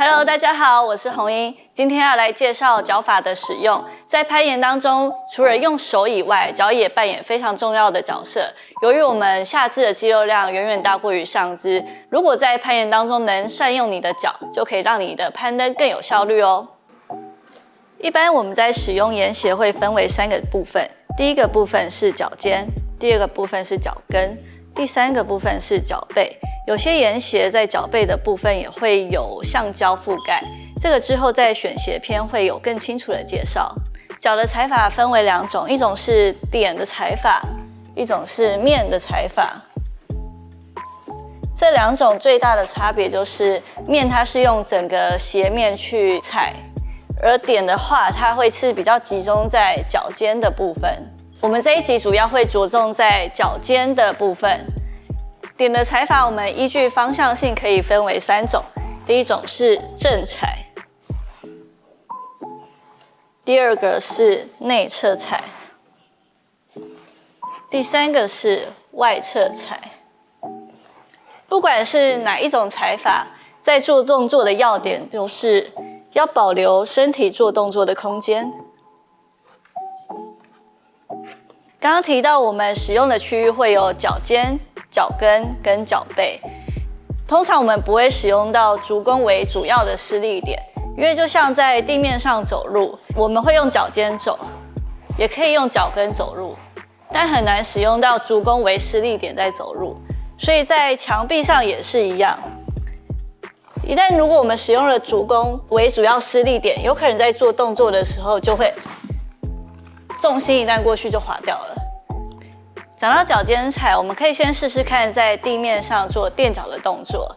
Hello， 大家好，我是红英，今天要来介绍脚法的使用。在攀岩当中，除了用手以外，脚也扮演非常重要的角色。由于我们下肢的肌肉量远远大过于上肢，如果在攀岩当中能善用你的脚，就可以让你的攀登更有效率哦。一般我们在使用岩鞋会分为3个部分，第一个部分是脚尖，第二个部分是脚跟，第3个部分是脚背。有些岩鞋在脚背的部分也会有橡胶覆盖，这个之后在选鞋篇会有更清楚的介绍。脚的踩法分为2种，一种是点的踩法，一种是面的踩法。这2种最大的差别就是面它是用整个鞋面去踩，而点的话它会是比较集中在脚尖的部分。我们这一集主要会着重在脚尖的部分。点的踩法，我们依据方向性可以分为3种。第一种是正踩，第二个是内侧踩，第3个是外侧踩。不管是哪一种踩法，在做动作的要点就是要保留身体做动作的空间。刚刚提到我们使用的区域会有脚尖、脚跟跟脚背，通常我们不会使用到足弓为主要的施力点，因为就像在地面上走路，我们会用脚尖走，也可以用脚跟走路，但很难使用到足弓为施力点在走路，所以在墙壁上也是一样。一旦如果我们使用了足弓为主要施力点，有可能在做动作的时候就会重心一旦过去就滑掉了。讲到脚尖踩，我们可以先试试看在地面上做垫脚的动作。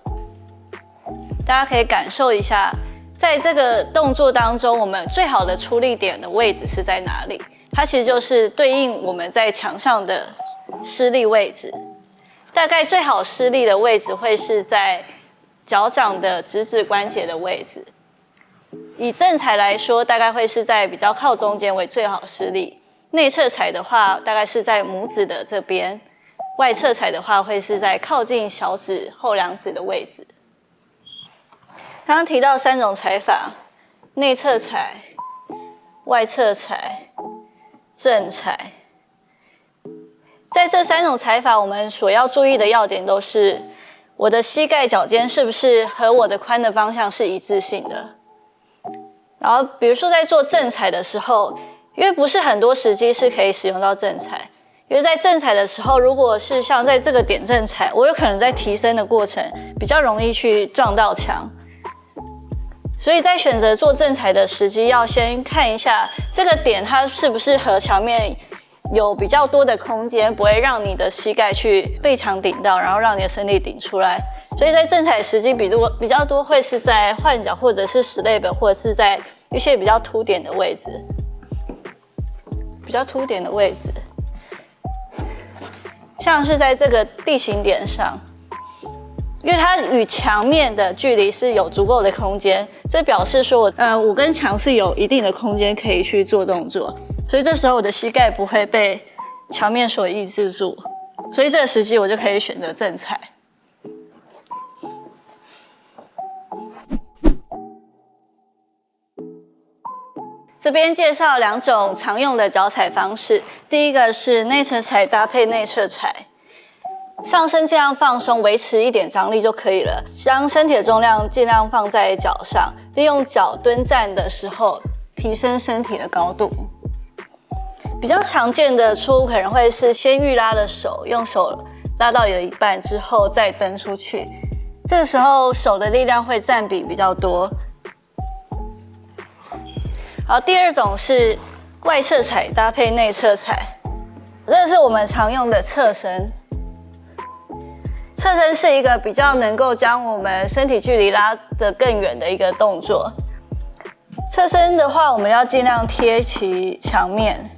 大家可以感受一下，在这个动作当中，我们最好的出力点的位置是在哪里？它其实就是对应我们在墙上的施力位置。大概最好施力的位置会是在脚掌的直指关节的位置。以正踩来说，大概会是在比较靠中间为最好施力。内侧踩的话，大概是在拇指的这边；外侧踩的话，会是在靠近小指后2指的位置。刚刚提到3种踩法：内侧踩、外侧踩、正踩。在这3种踩法，我们所要注意的要点都是：我的膝盖、脚尖是不是和我的髋的方向是一致性的？然后，比如说在做正踩的时候，因为不是很多时机是可以使用到正踩，因为在正踩的时候，如果是像在这个点正踩，我有可能在提升的过程比较容易去撞到墙，所以在选择做正踩的时机，要先看一下这个点它是不是和墙面有比较多的空间，不会让你的膝盖去被墙顶到，然后让你的身体顶出来。所以在正踩时机比较多会是在换脚，或者是slab，或者是在一些比较凸点的位置。比较凸点的位置，像是在这个地形点上，因为它与墙面的距离是有足够的空间，这表示说我跟墙是有一定的空间可以去做动作，所以这时候我的膝盖不会被墙面所抑制住，所以这个时机我就可以选择正踩。这边介绍2种常用的脚踩方式，第一个是内侧踩搭配内侧踩，上身尽量放松，维持一点张力就可以了，将身体的重量尽量放在脚上，利用脚蹲站的时候提升身体的高度。比较常见的错误可能会是先预拉了手，用手拉到你的一半之后再蹬出去，这个时候手的力量会占比比较多。好，第2种是外侧踩搭配内侧踩，这是我们常用的侧身。侧身是一个比较能够将我们身体距离拉得更远的一个动作。侧身的话，我们要尽量贴齐墙面，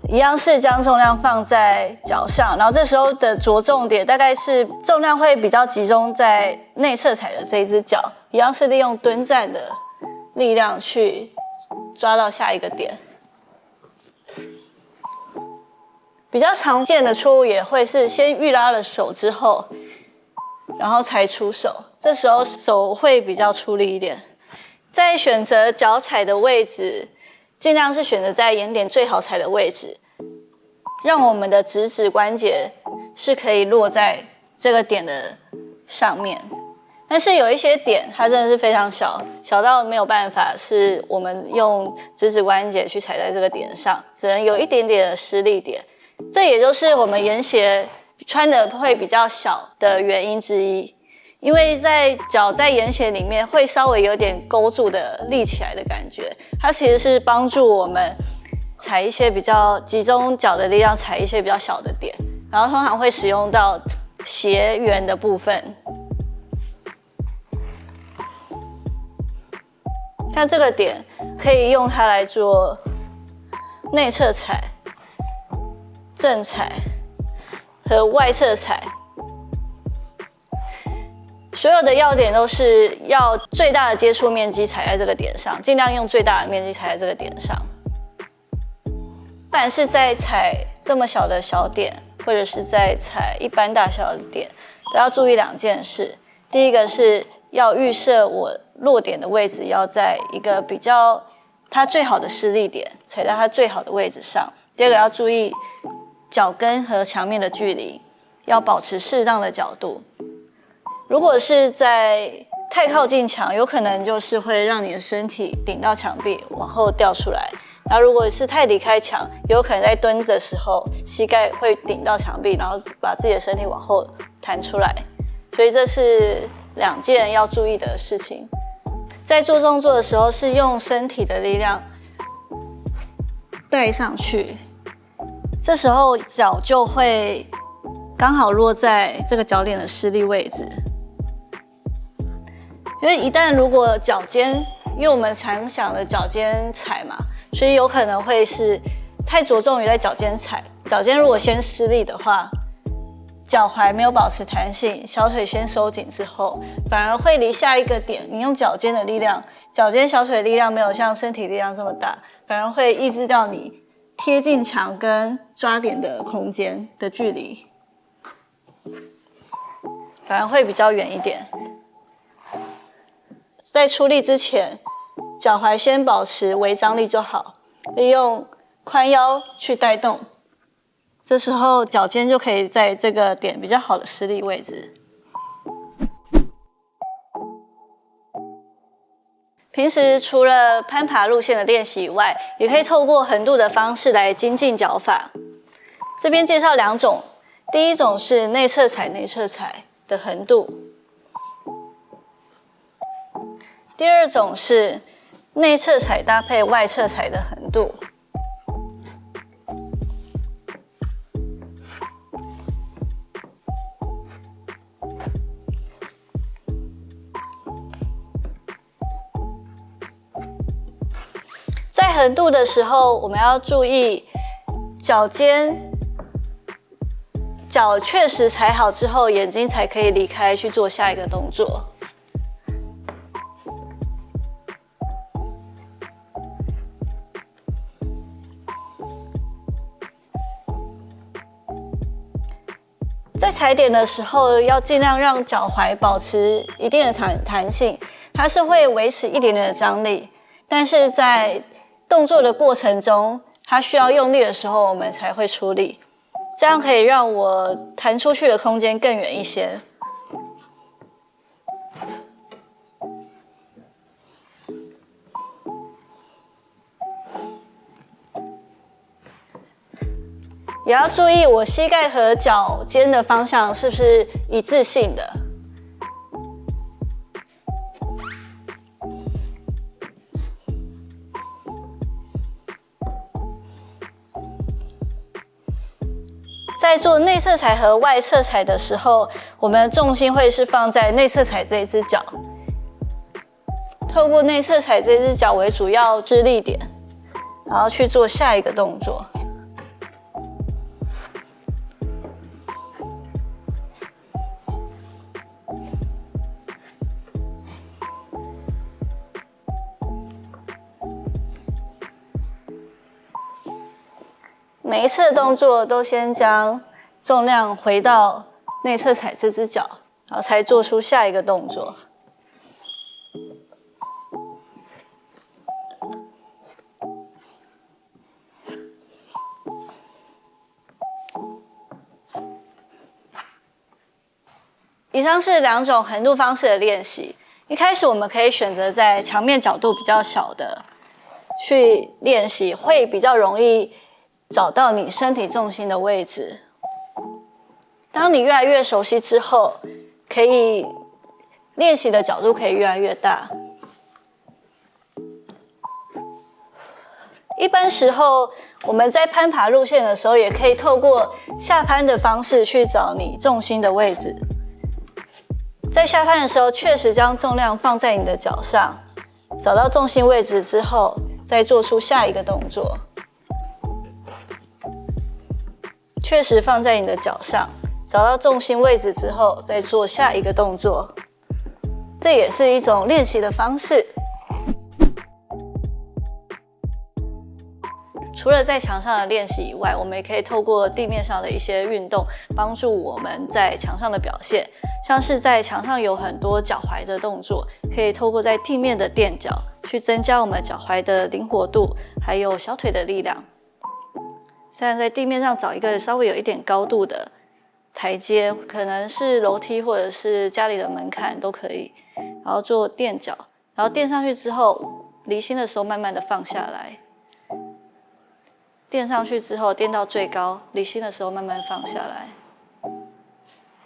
一样是将重量放在脚上，然后这时候的着重点大概是重量会比较集中在内侧踩的这一只脚，一样是利用蹲站的力量去抓到下一个点。比较常见的错误也会是先预拉了手之后，然后才出手，这时候手会比较出力一点。在选择脚踩的位置，尽量是选择在眼点最好踩的位置，让我们的直指关节是可以落在这个点的上面。但是有一些点它真的是非常小，小到没有办法是我们用直指关节去踩在这个点上，只能有一点点的施力点。这也就是我们岩鞋穿的会比较小的原因之一，因为脚在岩鞋里面会稍微有点勾住的立起来的感觉，它其实是帮助我们踩一些比较集中脚的力量，踩一些比较小的点，然后通常会使用到鞋缘的部分。像这个点可以用它来做内侧踩、正踩和外侧踩。所有的要点都是要最大的接触面积踩在这个点上，尽量用最大的面积踩在这个点上。不管是在踩这么小的小点，或者是在踩一般大小的点，都要注意2件事。第一个是要预设我落点的位置要在一个比较它最好的施力点，踩在它最好的位置上。第二个要注意脚跟和墙面的距离，要保持适当的角度。如果是在太靠近墙，有可能就是会让你的身体顶到墙壁，往后掉出来。然后如果是太离开墙，有可能在蹲着的时候，膝盖会顶到墙壁，然后把自己的身体往后弹出来。所以这是2件要注意的事情。在做动作的时候，是用身体的力量带上去，这时候脚就会刚好落在这个脚点的施力位置。因为一旦如果脚尖，因为我们常想的脚尖踩嘛，所以有可能会是太着重于在脚尖踩。脚尖如果先施力的话，脚踝没有保持弹性，小腿先收紧之后，反而会离下一个点，你用脚尖的力量，脚尖小腿的力量没有像身体力量这么大，反而会抑制到你贴近墙跟抓点的空间的距离，反而会比较远一点。在出力之前，脚踝先保持微张力就好，利用髋腰去带动，这时候脚尖就可以在这个点比较好的施力位置。平时除了攀爬路线的练习以外，也可以透过横渡的方式来精进脚法。这边介绍2种，第一种是内侧踩的横渡，第二种是内侧踩搭配外侧踩的横渡。在横渡的时候，我们要注意脚确实踩好之后，眼睛才可以离开去做下一个动作。在踩点的时候，要尽量让脚踝保持一定的弹性，它是会维持一点点的张力，但是在动作的过程中，它需要用力的时候，我们才会出力，这样可以让我弹出去的空间更远一些。也要注意我膝盖和脚尖的方向是不是一致性的。在做内侧踩和外侧踩的时候，我们的重心会是放在内侧踩这一只脚，透过内侧踩这只脚为主要施力点，然后去做下一个动作。每一次的动作都先将重量回到内侧踩这只脚，然后才做出下一个动作。以上是2种横度方式的练习。一开始我们可以选择在墙面角度比较小的去练习，会比较容易找到你身体重心的位置。当你越来越熟悉之后，可以练习的角度可以越来越大。一般时候，我们在攀爬路线的时候，也可以透过下攀的方式去找你重心的位置。在下攀的时候，确实将重量放在你的脚上，找到重心位置之后，再做出下一个动作。确实放在你的脚上，找到重心位置之后，再做下一个动作。这也是一种练习的方式。除了在墙上的练习以外，我们也可以透过地面上的一些运动，帮助我们在墙上的表现。像是在墙上有很多脚踝的动作，可以透过在地面的垫脚，去增加我们脚踝的灵活度，还有小腿的力量。现在在地面上找一个稍微有一点高度的台阶，可能是楼梯或者是家里的门槛都可以，然后做垫脚，然后垫上去之后，离心的时候慢慢的放下来。垫上去之后，垫到最高，离心的时候慢慢放下来。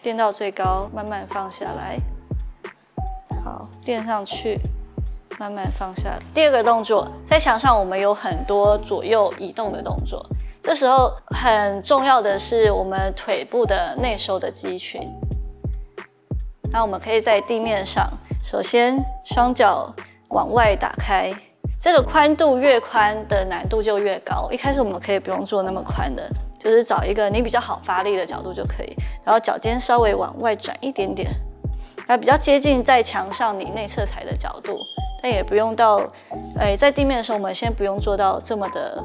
垫到最高，慢慢放下来。好，垫上去，慢慢放下来。第二个动作，在墙上我们有很多左右移动的动作，这时候很重要的是我们腿部的内收的肌群。那我们可以在地面上，首先双脚往外打开。这个宽度越宽的难度就越高。一开始我们可以不用做那么宽的，就是找一个你比较好发力的角度就可以。然后脚尖稍微往外转一点点，它比较接近在墙上你内侧踩的角度，但也不用到，在地面的时候我们先不用做到这么的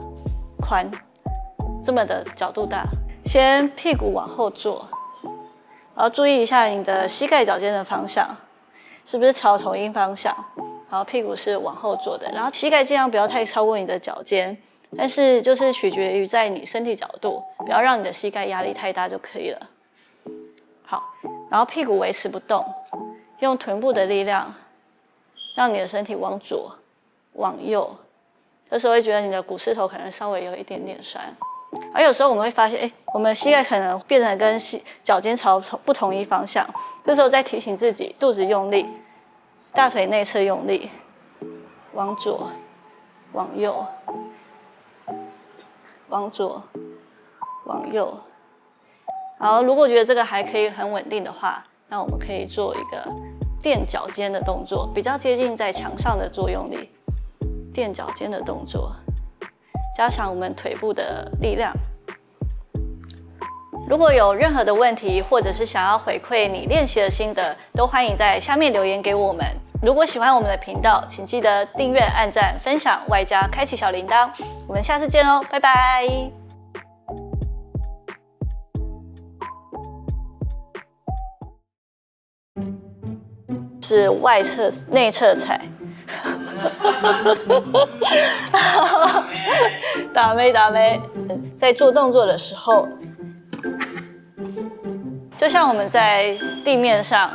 宽，这么的角度大。先屁股往后坐，然后注意一下你的膝盖脚尖的方向，是不是朝同一方向？然后屁股是往后坐的，然后膝盖尽量不要太超过你的脚尖，但是就是取决于在你身体角度，不要让你的膝盖压力太大就可以了。好，然后屁股维持不动，用臀部的力量，让你的身体往左、往右。这时候会觉得你的股四头可能稍微有一点点酸，而有时候我们会发现，我们膝盖可能变成跟脚尖朝不同一方向，这时候再提醒自己，肚子用力。大腿内侧用力，往左，往右，往左，往右。然后，如果觉得这个还可以很稳定的话，那我们可以做一个垫脚尖的动作，比较接近在墙上的作用力。垫脚尖的动作，加强我们腿部的力量。如果有任何的问题，或者是想要回馈你练习的心得，都欢迎在下面留言给我们。如果喜欢我们的频道，请记得订阅、按赞、分享，外加开启小铃铛。我们下次见喽，拜拜！是外侧、内侧踩。打妹，在做动作的时候。就像我们在地面上，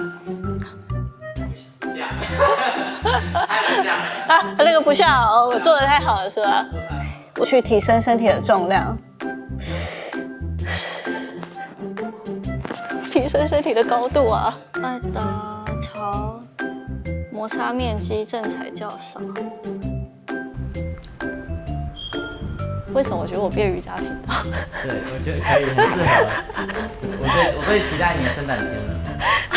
那个不像哦，我做得太好了是吧？我去提升身体的重量，提升身体的高度啊。爱打潮，摩擦面积正踩较少。为什么我觉得我变瑜伽频道？对，我觉得可以，很适合。我最期待你的伸展天了。